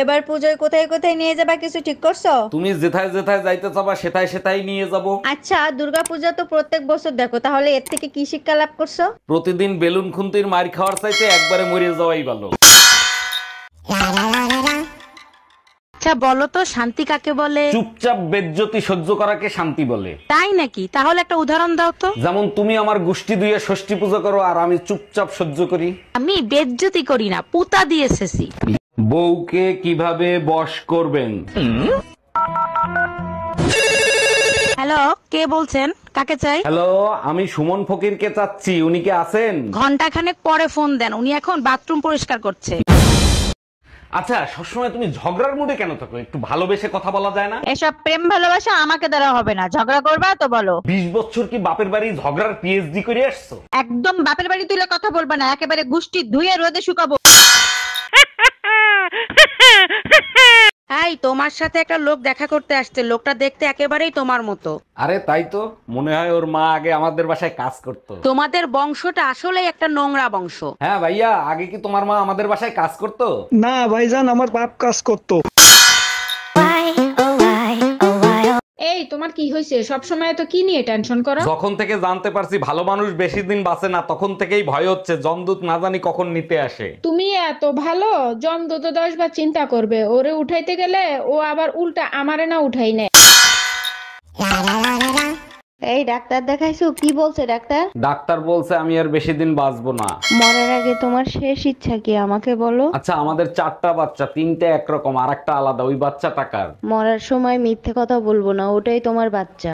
এবার পুজোয় কোথায় কোথায় নিয়ে যাবা কিছু ঠিক করছো? তুমি যেথায় যেথায় যাইতে চাবা সেথায় সেথায় নিয়ে যাব। আচ্ছা, দুর্গা পূজা তো প্রত্যেক বছর দেখো, তাহলে এর থেকে কি শিক্ষা লাভ করছো? প্রতিদিন বেলুন খুন্তির মার খাওয়ার চাইতে একবারে মরে যাওয়াই ভালো। আচ্ছা বলো তো শান্তি কাকে বলে? চুপচাপ বেজ্জতি সহ্য করাকে শান্তি বলে। তাই নাকি? তাহলে একটা উদাহরণ দাও তো। যেমন তুমি আমার গোষ্ঠী দুইয়ে ষষ্ঠী পূজা করো আর আমি চুপচাপ সহ্য করি। আমি বেজ্জতি করি না, পুতা দিয়ে এসেছি। বউকে কিভাবে বশ করবেন? হ্যালো, কে বলছেন? কাকে চাই? হ্যালো, আমি সুমন ফকিরকে চাচ্ছি, উনি কি আছেন? ঘন্টা খানেক পরে ফোন দেন, উনি এখন বাথরুম পরিষ্কার করছে। আচ্ছা, সবসময় তুমি ঝগড়ার মুডে কেন থাকো? একটু ভালোবেসে কথা বলা যায় না? এসব প্রেম ভালোবাসা আমাকে দ্বারা হবে না, ঝগড়া করবা তো বলো। 20 বছর কি বাপের বাড়ি ঝগড়ার পিএইচডি করে আসছো? একদম বাপের বাড়ি তুলে কথা বলবা না, একেবারে গুষ্টি ধুয়ে রোদে শুকাবো। এই তোমার সাথে একটা লোক দেখা করতে আসছে, লোকটা দেখতে একেবারেই তোমার মতো। আরে তাই তো, মনে হয় ওর মা আগে আমাদের বাসায় কাজ করতো। তোমাদের বংশটা আসলেই একটা নোংরা বংশ। হ্যাঁ ভাইয়া, আগে কি তোমার মা আমাদের বাসায় কাজ করতো? না ভাইজান, আমার বাপ কাজ করতো। এই তোমার কি হয়েছে? সব সময় তো কি নিয়ে টেনশন করো? যখন থেকে জানতে পারছি ভালো মানুষ বেশি দিন বাঁচে না, তখন থেকেই ভয় হচ্ছে জমদূত না জানি কখন নিতে আসে। তুমি এত ভালো, জমদূত 10 বার চিন্তা করবে, ওরে উঠাইতে গেলে ও আবার উল্টা আমারে না উঠাই নেয়। এই ডাক্তার দেখাইছো? কি বলছে ডাক্তার? ডাক্তার বলছে আমি আর বেশি দিন বাঁচবো না। মরার আগে তোমার শেষ ইচ্ছা কি আমাকে বলো? আচ্ছা, আমাদের 4টা বাচ্চা, 3টে একরকম আর একটা আলাদা, ওই বাচ্চা টাকার। মরার সময় মিথ্যে কথা বলবো না, ওটাই তোমার বাচ্চা।